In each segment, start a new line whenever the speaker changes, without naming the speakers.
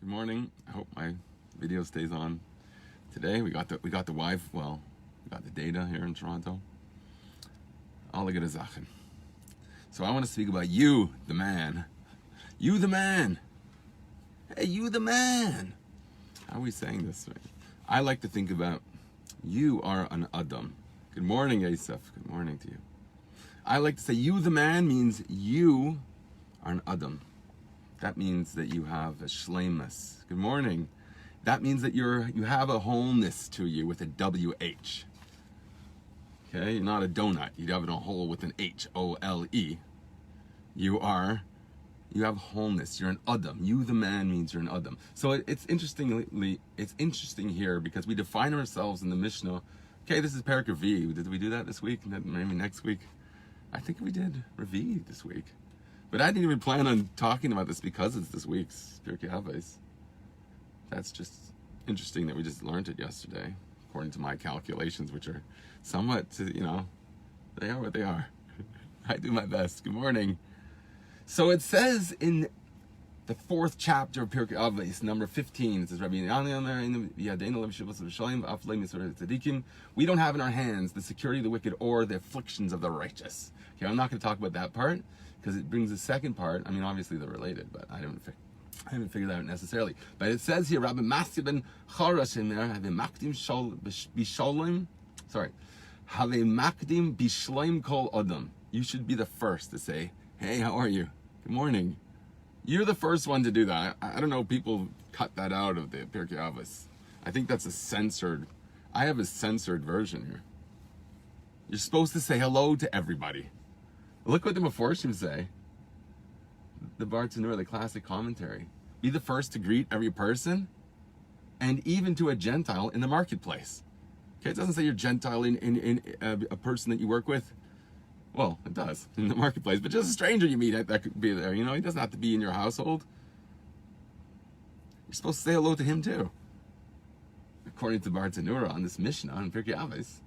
Good morning. I hope my video stays on today. We got the Wi-Fi. Well, we got the data here in Toronto. Alle gute Sachen. So I want to speak about you, the man. You, the man. Hey, you, the man. How are we saying this? I like to think about you are an Adam. Good morning, Asaf. Good morning to you. I like to say you, the man, means you are an Adam. That means that you have a shleimus. Good morning. That means that you have a wholeness to you with a W-H. Okay, you're not a donut. You have a hole with an H-O-L-E. You have wholeness. You're an Adam. You, the man, means you're an Adam. So it's interesting here because we define ourselves in the Mishnah. Okay, this is Perek Revi. Did we do that this week? Maybe next week? I think we did Revi this week. But I didn't even plan on talking about this because it's this week's Pirkei Avos. That's just interesting that we just learned it yesterday, according to my calculations, which are somewhat, they are what they are. I do my best. Good morning. So it says in the 4th chapter of Pirkei Avos, number 15, it says, we don't have in our hands the security of the wicked or the afflictions of the righteous. Okay, I'm not going to talk about that part, because it brings the second part. I mean, obviously they're related, but I haven't figured that out necessarily. But it says here, Rabbi Masya ben Charash in there, have makdim bisholim, have makdim bishloim kol adam. You should be the first to say, hey, how are you? Good morning. You're the first one to do that. I don't know if people cut that out of the Pirkei Avos. I think that's I have a censored version here. You're supposed to say hello to everybody. Look what the Meforshim say. The Bartanura, the classic commentary. Be the first to greet every person, and even to a Gentile in the marketplace. Okay, it doesn't say you're Gentile in a person that you work with. Well, it does, in the marketplace. But just a stranger you meet that could be there. He doesn't have to be in your household. You're supposed to say hello to him too. According to Bartanura on this Mishnah in Pirkei Avos.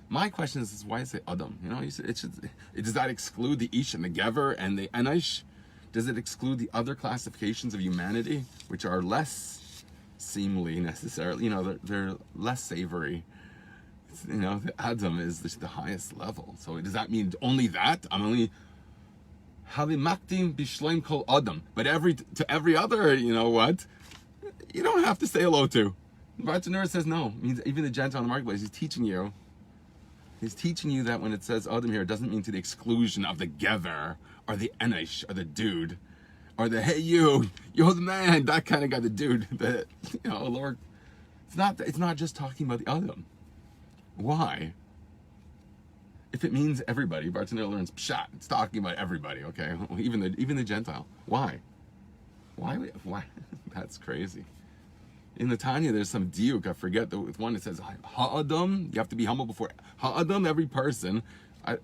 My question is why is it Adam? Does that exclude the Ish and the Gever and the Enish? Does it exclude the other classifications of humanity, which are less seemly necessarily? They're less savory. The Adam is the highest level. So does that mean only that? I'm only Havimaktim bishleim kol Adam. But to every other, you don't have to say hello to. Bartanura says no. It means even the Gentile in the marketplace, he's teaching you that when it says Adam here, it doesn't mean to the exclusion of the Gever, or the Enish, or the dude, or the, hey, you're the man, that kind of guy, the dude, Lord. It's not just talking about the Adam. Why? If it means everybody, Bartanura learns pshat, it's talking about everybody, okay? Even the Gentile. Why? Why? That's crazy. In the Tanya, there's some diuk. I forget the one that says ha'adam. You have to be humble before ha'adam, every person.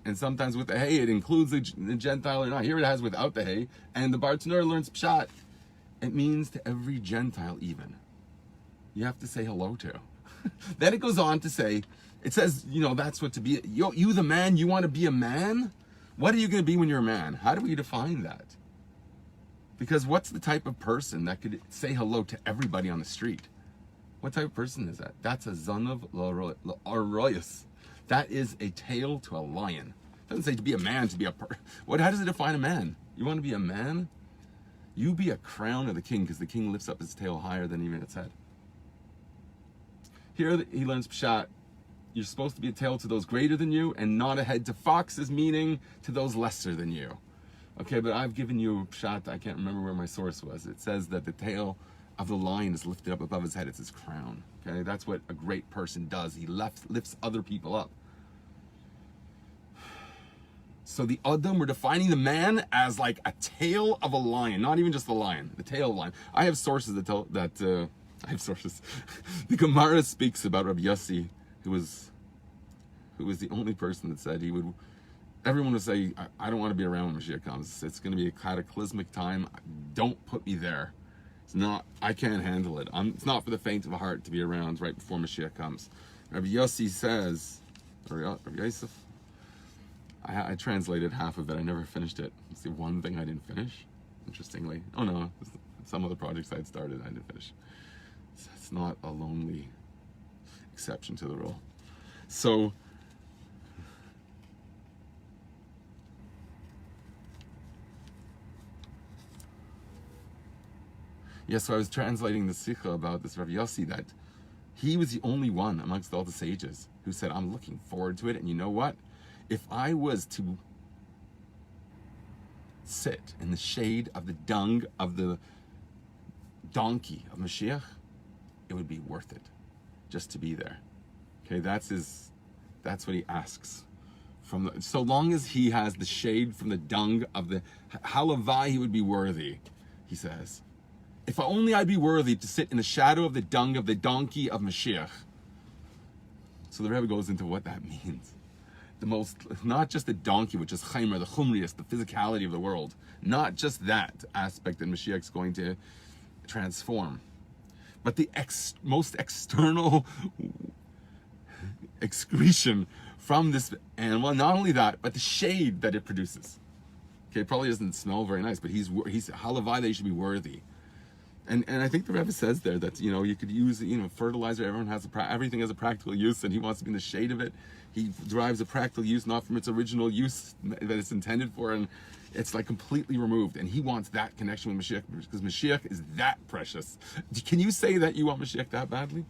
And sometimes with the hey, it includes the Gentile or not. Here it has without the hey. And the Bartanura learns pshat. It means to every Gentile even. You have to say hello to. Then it goes on to say, it says, that's what to be. You the man, you want to be a man? What are you going to be when you're a man? How do we define that? Because what's the type of person that could say hello to everybody on the street? What type of person is that? That's a Zanav L'Aroyas. That is a tail to a lion. It doesn't say to be a man, to be a person. How does it define a man? You want to be a man? You be a crown of the king, because the king lifts up his tail higher than even its head. Here he learns pshat. You're supposed to be a tail to those greater than you, and not a head to foxes, meaning to those lesser than you. Okay, but I've given you a pshat. I can't remember where my source was. It says that the tail of the lion is lifted up above his head. It's his crown. Okay, that's what a great person does. He lifts other people up. So the Adam, we're defining the man as like a tail of a lion, not even just the lion, the tail of a lion. I have sources that tell that. I have sources. The Gemara speaks about Rav Yossi, who was the only person that said he would. Everyone would say, I don't want to be around when Moshiach comes. It's going to be a cataclysmic time. Don't put me there. I can't handle it. It's not for the faint of heart to be around right before Moshiach comes. Rav Yossi says, or Rav Yosef, I translated half of it. I never finished it. It's the one thing I didn't finish. interestingly. Oh no, some of the projects I'd started, I didn't finish. It's not a lonely exception to the rule. So, so I was translating the Sikha about this Rav Yossi, that he was the only one amongst all the sages who said, I'm looking forward to it, and you know what? If I was to sit in the shade of the dung of the donkey of Moshiach, it would be worth it just to be there. Okay, that's what he asks. So long as he has the shade from the dung of the halavai, he would be worthy, he says. If only I'd be worthy to sit in the shadow of the dung of the donkey of Moshiach. So the Rebbe goes into what that means. Not just the donkey, which is chaymer, the chumrius, the physicality of the world. Not just that aspect that Mashiach's going to transform. But the most external excretion from this animal. Not only that, but the shade that it produces. Okay, it probably doesn't smell very nice, but he's halavai, they should be worthy. And I think the Rebbe says there that, you could use, fertilizer, everything has a practical use, and he wants to be in the shade of it. He derives a practical use, not from its original use that it's intended for, and it's like completely removed. And he wants that connection with Mashiach, because Mashiach is that precious. Can you say that you want Mashiach that badly?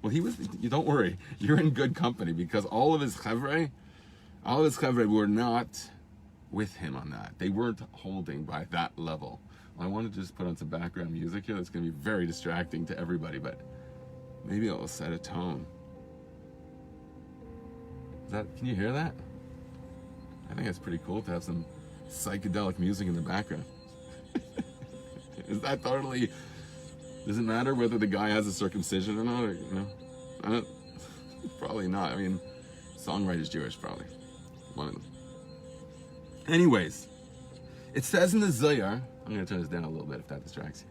Well, you don't worry, you're in good company, because all of his chavrei were not with him on that. They weren't holding by that level. I want to just put on some background music here that's going to be very distracting to everybody, but maybe it'll set a tone. Can you hear that? I think it's pretty cool to have some psychedelic music in the background. Is that totally... Does it matter whether the guy has a circumcision or not? Probably not. I mean, songwriter's Jewish, probably. One of them. Anyways, it says in the Zohar... I'm going to turn this down a little bit if that distracts you.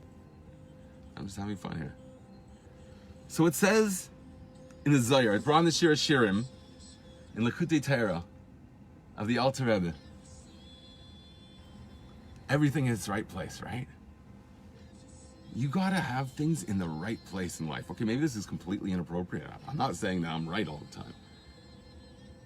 I'm just having fun here. So it says in the Zohar, it brought in the Shir Shirim, in Likutei Torah, of the Alter Rebbe. Everything in its right place, right? You got to have things in the right place in life. Okay, maybe this is completely inappropriate. I'm not saying that I'm right all the time.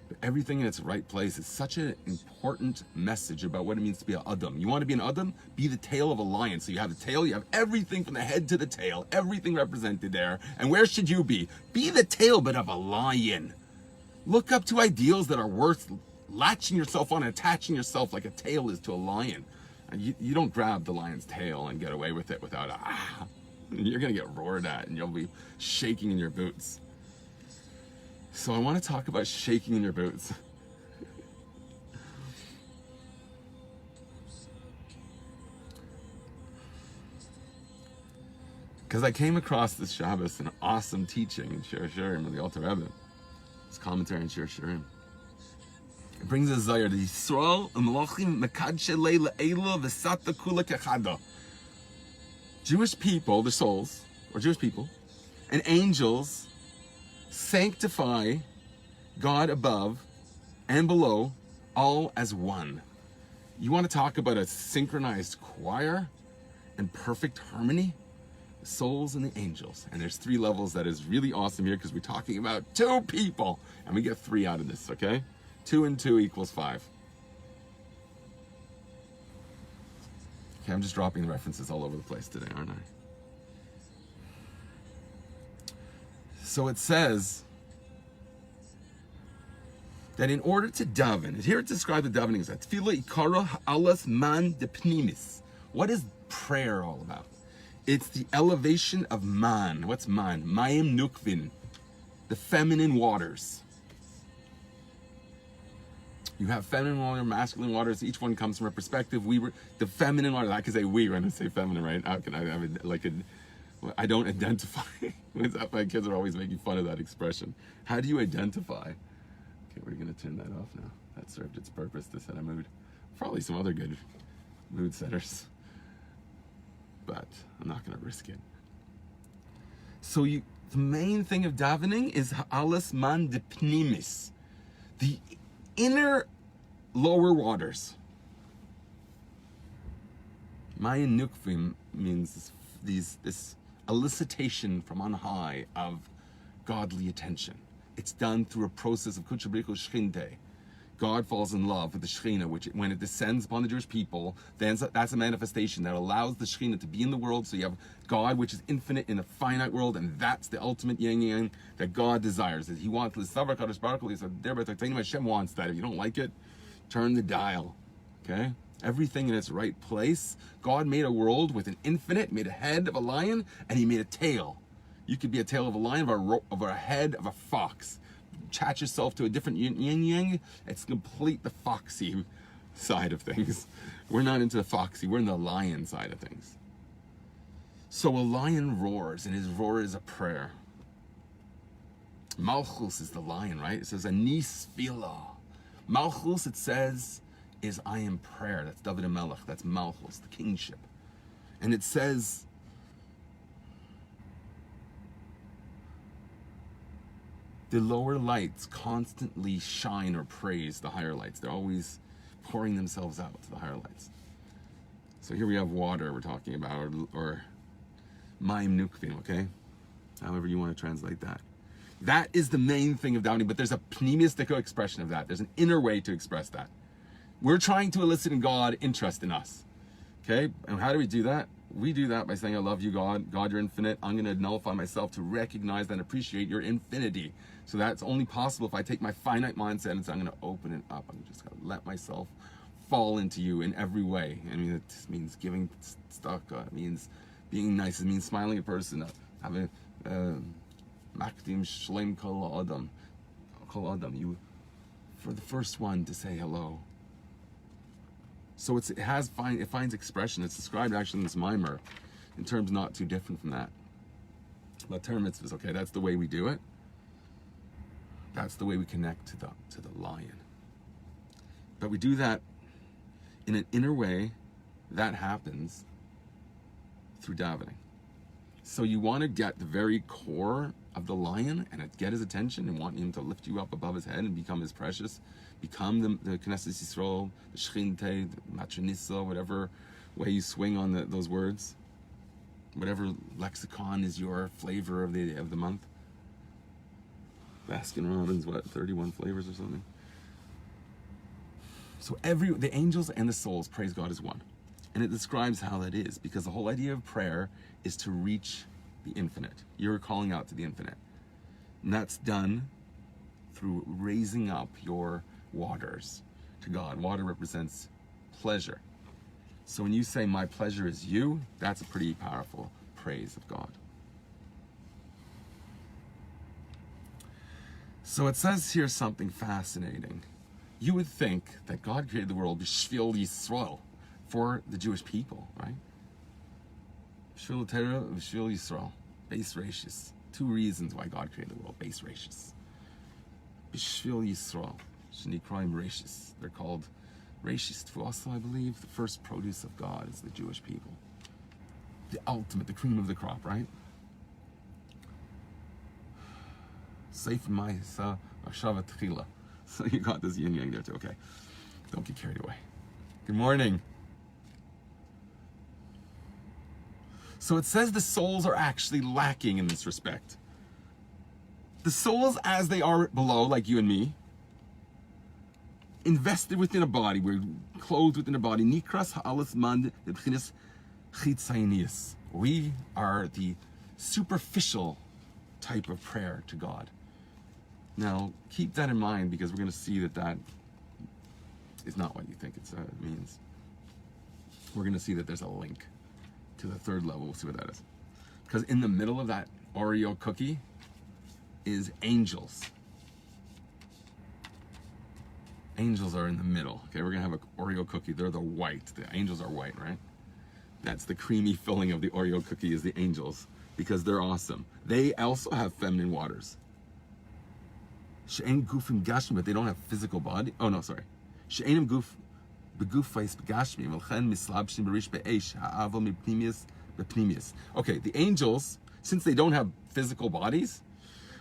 But everything in its right place is such an important message about what it means to be an Adam. You want to be an Adam? Be the tail of a lion. So you have the tail, you have everything from the head to the tail, everything represented there. And where should you be? Be the tail, but of a lion. Look up to ideals that are worth latching yourself on, attaching yourself like a tail is to a lion. And you don't grab the lion's tail and get away with it without You're going to get roared at and you'll be shaking in your boots. So I want to talk about shaking in your boots. Because I came across this Shabbos an awesome teaching in Shir Shirim of the Alter Rebbe. His commentary in Shir Shirim. It brings a Zohar to Yisrael u'malachim mekadshe leila ela v'sata kula kechada. Jewish people, the souls, or Jewish people, and angels sanctify God above and below, all as one. You want to talk about a synchronized choir and perfect harmony? The souls and the angels. And there's 3 levels that is really awesome here, because we're talking about 2 people. And we get 3 out of this, okay? 2 and 2 equals 5. Okay, I'm just dropping references all over the place today, aren't I? So it says that in order to daven, here it describes the davening as tefillah ikara ha'alas man de pnimis. What is prayer all about? It's the elevation of man. What's man? Mayim nukvin, the feminine waters. You have feminine water, masculine waters. Each one comes from a perspective. The feminine water. I can say we when I say feminine, right? How can I have I don't identify. My kids are always making fun of that expression. How do you identify? Okay, we're going to turn that off now. That served its purpose to set a mood. Probably some other good mood setters. But I'm not going to risk it. So the main thing of davening is ha'alas man de pnimis. The inner lower waters. Mayin Nukvim means this elicitation from on high of godly attention. It's done through a process of Kuchabriko Shchinte. God falls in love with the Shekhinah, which when it descends upon the Jewish people, then that's a manifestation that allows the Shekhinah to be in the world. So you have God, which is infinite in a finite world, and that's the ultimate yin yang that God desires. He wants Hashem wants that. If you don't like it, turn the dial. Okay? Everything in its right place. God made a world with an infinite, made a head of a lion, and he made a tail. You could be a tail of a lion, of a head of a fox. Attach yourself to a different yin yang. It's complete the foxy side of things. We're not into the foxy, we're in the lion side of things. So a lion roars, and his roar is a prayer. Malchus is the lion, right? It says anis fila. Malchus, it says, is I am prayer. That's David HaMelech. That's Malchus, the kingship. And it says, the lower lights constantly shine or praise the higher lights. They're always pouring themselves out to the higher lights. So here we have water we're talking about, or Maim Nukvim, okay? However you want to translate that. That is the main thing of doubting, but there's a pneumistic expression of that. There's an inner way to express that. We're trying to elicit in God interest in us, okay? And how do we do that? We do that by saying, I love you, God. God, you're infinite. I'm going to nullify myself to recognize and appreciate your infinity. So that's only possible if I take my finite mindset and say, I'm going to open it up. I'm just going to let myself fall into you in every way. I mean, it means giving stuff. It means being nice. It means smiling at a person. Having makdim shlem kol adam. You, for the first one to say hello. So it finds expression. It's described actually in this mimer in terms not too different from that. But Torah mitzvahs, okay, that's the way we do it. That's the way we connect to the lion. But we do that in an inner way. That happens through davening. So you want to get the very core of the lion and get his attention and want him to lift you up above his head and become his precious, become the Knesset Yisrael, the Shechinte, the Matronissa, whatever way you swing on those words, whatever lexicon is your flavor of the month. Baskin Robbins, 31 flavors or something. So the angels and the souls praise God as one. And it describes how that is, because the whole idea of prayer is to reach the infinite. You're calling out to the infinite. And that's done through raising up your waters to God. Water represents pleasure. So when you say, my pleasure is you, that's a pretty powerful praise of God. So it says here something fascinating. You would think that God created the world b'shvil Yisrael, for the Jewish people, right? B'shvil Torah, b'shvil Yisrael, base rachis. Two reasons why God created the world, base rachis. B'shvil Yisrael, shenikraim rachis. They're called rachis tfuasa, I believe. The first produce of God is the Jewish people. The ultimate, the cream of the crop, right? Seif ma'isa achshava tchila. So you got this yin yang there too. Okay, don't get carried away. Good morning. So it says the souls are actually lacking in this respect. The souls, as they are below, like you and me, invested within a body, we're clothed within a body. Nikras ha'alas mand b'chinas chitzaynius. We are the superficial type of prayer to God. Now, keep that in mind, because we're going to see that is not what you think it means. We're going to see that there's a link to the third level. We'll see what that is. Because in the middle of that Oreo cookie is angels. Angels are in the middle. Okay, we're going to have an Oreo cookie. They're the white. The angels are white, right? That's the creamy filling of the Oreo cookie is the angels, because they're awesome. They also have feminine waters. She'ein gufim gashmi, but they don't have physical body. Oh no, sorry. She'einim guf begufais begashmi, velchen mislabshim berish be'esh ha'aval mipnimius. Okay, the angels, since they don't have physical bodies,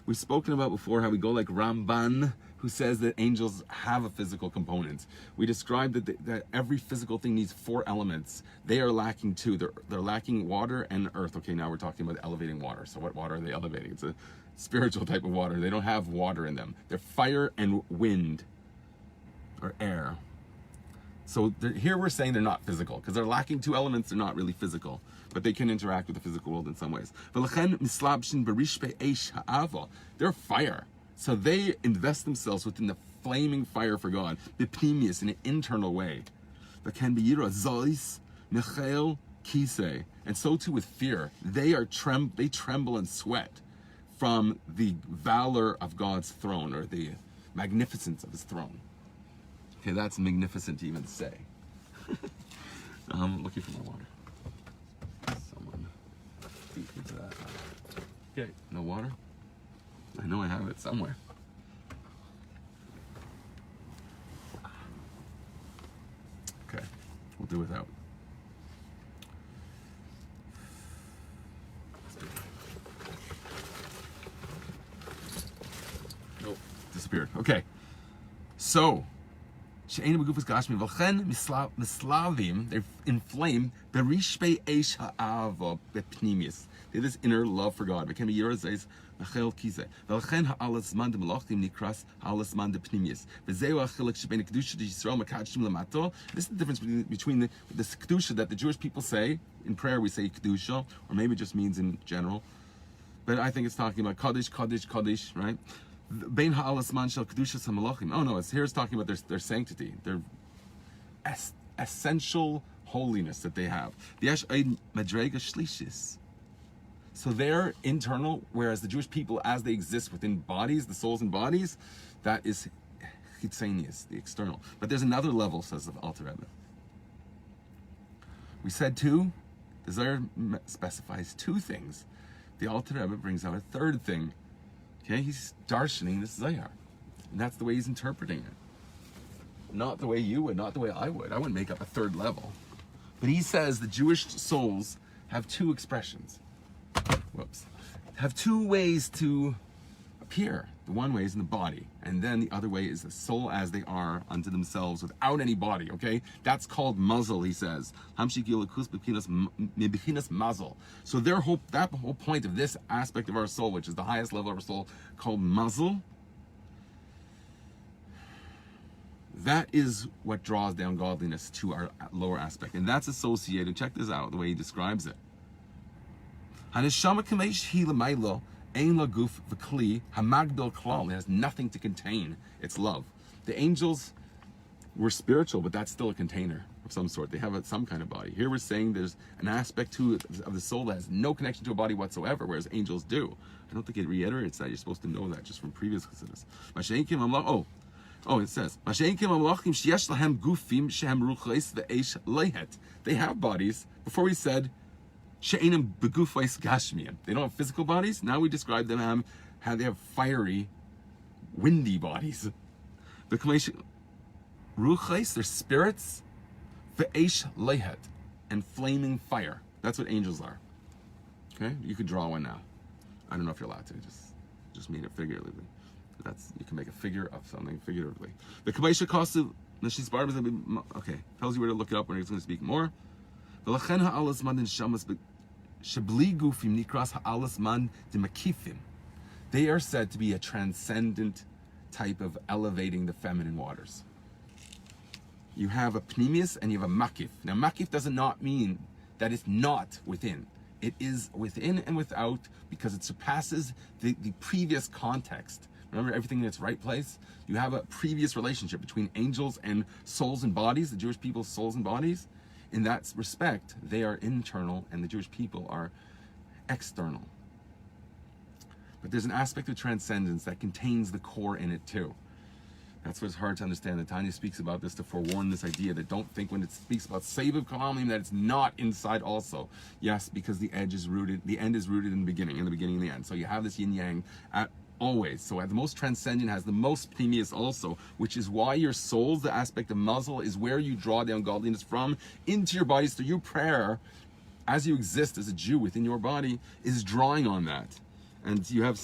we've spoken about before how we go like Ramban, who says that angels have a physical component. We described that every physical thing needs 4 elements. They are lacking 2. They're lacking water and earth. Okay, now we're talking about elevating water. So what water are they elevating? It's a spiritual type of water. They don't have water in them. They're fire and wind, or air. So here we're saying they're not physical, because they're lacking 2 elements. They're not really physical, but they can interact with the physical world in some ways. They're fire. So they invest themselves within the flaming fire for God, b'pnimius, in an internal way. And so too with fear. They tremble and sweat from the valor of God's throne, or the magnificence of his throne. Okay, that's magnificent to even say. I'm looking for more water. Someone beat me to that. Okay, no water? I know I have it somewhere. Okay, we'll do without. Nope, disappeared. Okay, so they're inflamed. They have this inner love for God. This is the difference between the kedusha that the Jewish people say in prayer. We say kedusha, or maybe it just means in general, but I think it's talking about kaddish, kaddish, kaddish, right? Bein ha'alasman shel kedushas hamalachim. Oh no, it's talking about their sanctity, their essential holiness that they have. Yesh ein madrega shlishis. So they're internal, whereas the Jewish people, as they exist within bodies, the souls and bodies, that is chitzanius, the external. But there's another level, says the Alter Rebbe. We said 2. The Zohar specifies 2 things. The Alter Rebbe brings out a 3rd thing. Okay, he's darshaning this Zohar, and that's the way he's interpreting it. Not the way you would, not the way I would. I wouldn't make up a 3rd level. But he says the Jewish souls have 2 expressions. Have 2 ways to appear. The one way is in the body, and then the other way is the soul as they are unto themselves without any body, okay? That's called muzzle, he says. So that whole point of this aspect of our soul, which is the highest level of our soul, called muzzle, that is what draws down godliness to our lower aspect. And that's associated, check this out, the way he describes it. It has nothing to contain its love. The angels were spiritual, but that's still a container of some sort. They have some kind of body. Here we're saying there's an aspect of the soul that has no connection to a body whatsoever, whereas angels do. I don't think it reiterates that. You're supposed to know that just from previous chassidus. It says, they have bodies. Before we said, they don't have physical bodies. Now we describe them how they have fiery, windy bodies. They're spirits, and flaming fire. That's what angels are. Okay, you could draw one now. I don't know if you're allowed to. Just mean it figuratively. You can make a figure of something figuratively. The Kabbalah costs okay, tells you where to look it up when he's going to speak more. They are said to be a transcendent type of elevating the feminine waters. You have a pnimius and you have a makif. Now makif does not mean that it's not within. It is within and without, because it surpasses the previous context. Remember everything in its right place? You have a previous relationship between angels and souls and bodies, the Jewish people's souls and bodies. In that respect, they are internal and the Jewish people are external. But there's an aspect of transcendence that contains the core in it too. That's what's hard to understand. The Tanya speaks about this to forewarn this idea that don't think when it speaks about Seviv Kalamim that it's not inside also. Yes, because the end is rooted in the beginning and the end. So you have this yin yang at always. So at the most transcendent has the most pnimius also, which is why your souls, the aspect of muzzle, is where you draw down godliness from into your bodies through your prayer. As you exist as a Jew within your body is drawing on that. And you have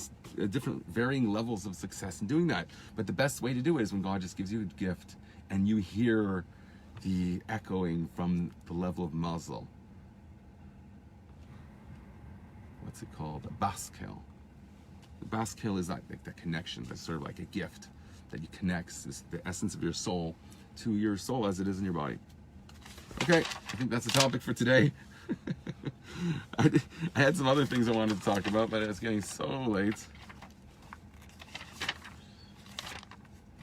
different varying levels of success in doing that. But the best way to do it is when God just gives you a gift and you hear the echoing from the level of mazel. What's it called? A baskel. The baskel is that connection. That's sort of like a gift that you connects the essence of your soul to your soul as it is in your body. Okay, I think that's the topic for today. I had some other things I wanted to talk about, but it's getting so late.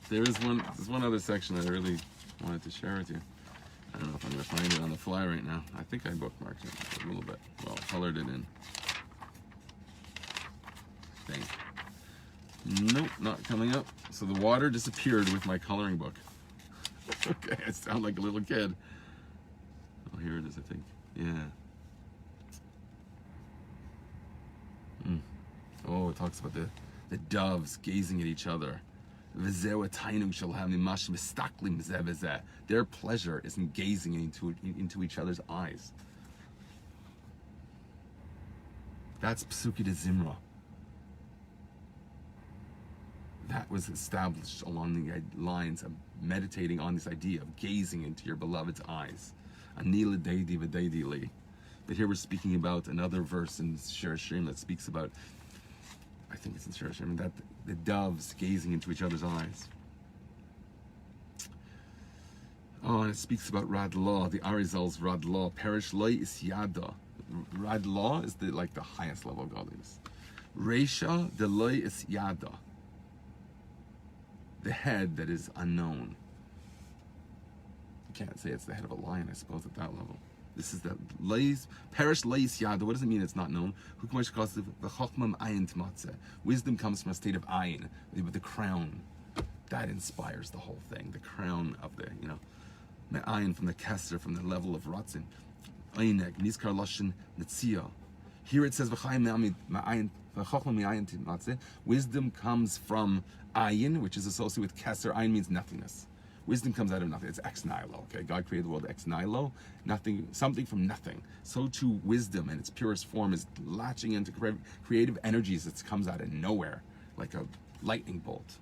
There's one other section I really wanted to share with you. I don't know if I'm going to find it on the fly right now. I think I bookmarked it a little bit. Well, colored it in. Thing. Nope, not coming up. So the water disappeared with my coloring book. Okay, I sound like a little kid. Oh, here it is, I think. Yeah. Oh, it talks about the doves gazing at each other. Their pleasure is in gazing into each other's eyes. That's Psuki de Zimra. That was established along the lines of meditating on this idea of gazing into your beloved's eyes. Anila Deidi V'Deidi Li. But here we're speaking about another verse in Shir Hashirim that speaks about, I think it's in Shir Hashirim, that the doves gazing into each other's eyes. Oh, and it speaks about Radlah, the Arizal's Radlah. Perish Loi is Yada. Radlah is the highest level of godliness. Reisha de Loi is Yada. The head that is unknown. You can't say it's the head of a lion, I suppose, at that level. This is the perish leis yada. What does it mean it's not known? Wisdom comes from a state of ayin, with the crown. That inspires the whole thing. The crown of the, ayin from the keser, from the level of ratzin. Ayineg, nizkar lashon netzia. Here it says wisdom comes from ayin, which is associated with keser. Ayin means nothingness. Wisdom comes out of nothing. It's ex nihilo. Okay, God created the world ex nihilo, nothing, something from nothing. So too, wisdom in its purest form is latching into creative energies that comes out of nowhere, like a lightning bolt.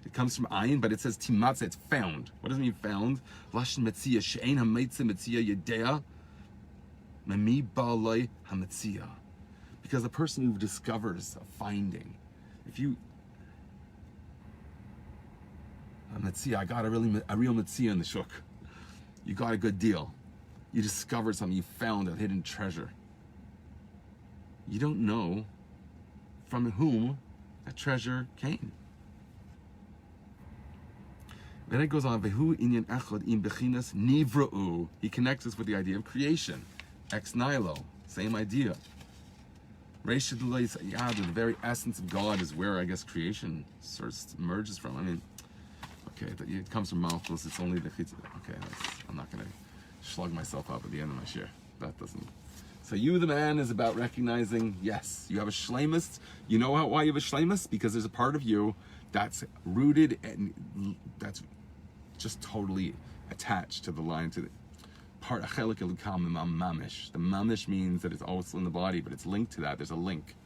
It comes from ayin, but it says timatze. It's found. What does it mean found? Lashon metzia she'ein hameitze metzia yedea memi ba'aloi hametzia. Because the person who discovers a finding, if you Metzia, I got a real Metzia in the shuk. You got a good deal. You discovered something. You found a hidden treasure. You don't know from whom that treasure came. Then it goes on. Vehu inyan echad im bechinas nivra'u. He connects us with the idea of creation. Ex nihilo. Same idea. Reisha d'loi yada. The very essence of God is where I guess creation sort of emerges from. I mean. Okay, it comes from mouthfuls. It's only the chitz. Okay, I'm not going to slug myself up at the end of my share. That doesn't. So you, the man, is about recognizing, yes, you have a shlemus. You know why you have a shlemus? Because there's a part of you that's rooted and that's just totally attached to the line, to the part. Achelik elukam mamish. The mamish means that it's also in the body, but it's linked to that. There's a link.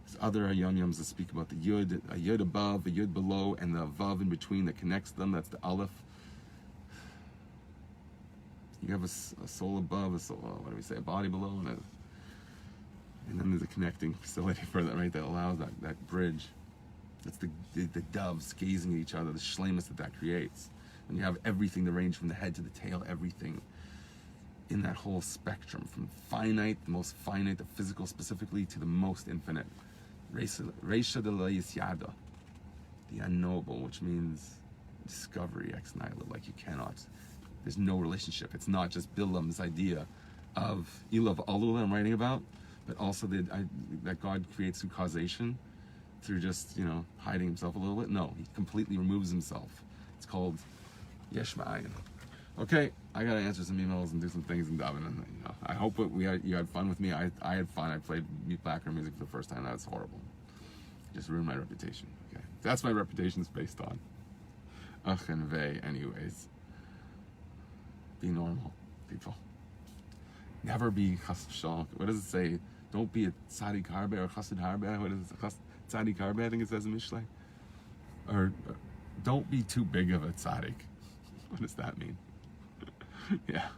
There's other yom-yoms that speak about the yud, a yud above, a yud below, and the vav in between that connects them. That's the aleph. You have a soul above, a soul, what do we say, a body below, and then there's a connecting facility for that, right? That allows that bridge. That's the doves gazing at each other, the shlemus that creates. And you have everything, the range from the head to the tail, everything in that whole spectrum, from finite, the most finite, the physical specifically, to the most infinite. Reisha de la Yisyada, the unknowable, which means discovery, ex nihilo, like you cannot. There's no relationship. It's not just Bilam's idea of Ilav Alula I'm writing about, but also that God creates through causation, through just, hiding himself a little bit. No, he completely removes himself. It's called Yesh Ma'ayin. Okay, I gotta answer some emails and do some things in Davin, and I hope you had fun with me. I had fun. I played background music for the first time. That was horrible. Just ruined my reputation. Okay, that's my reputation is based on. Ach and vey, anyways. Be normal, people. Never be chas v'shalom. What does it say? Don't be a tzaddik harbe or chassid harbe. What is it? Tzaddik harbe, I think it says in Mishlei. Or don't be too big of a tzaddik. What does that mean? Yeah.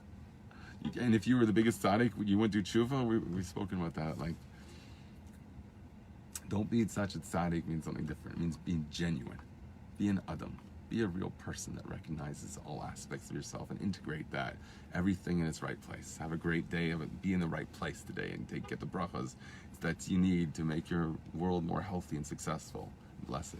And if you were the biggest tzaddik, you wouldn't do tshuva. We've spoken about that. Like, don't be such a tzaddik means something different. It means being genuine. Be an adam. Be a real person that recognizes all aspects of yourself and integrate that, everything in its right place. Have a great day. Be in the right place today and get the brachas that you need to make your world more healthy and successful and blessed.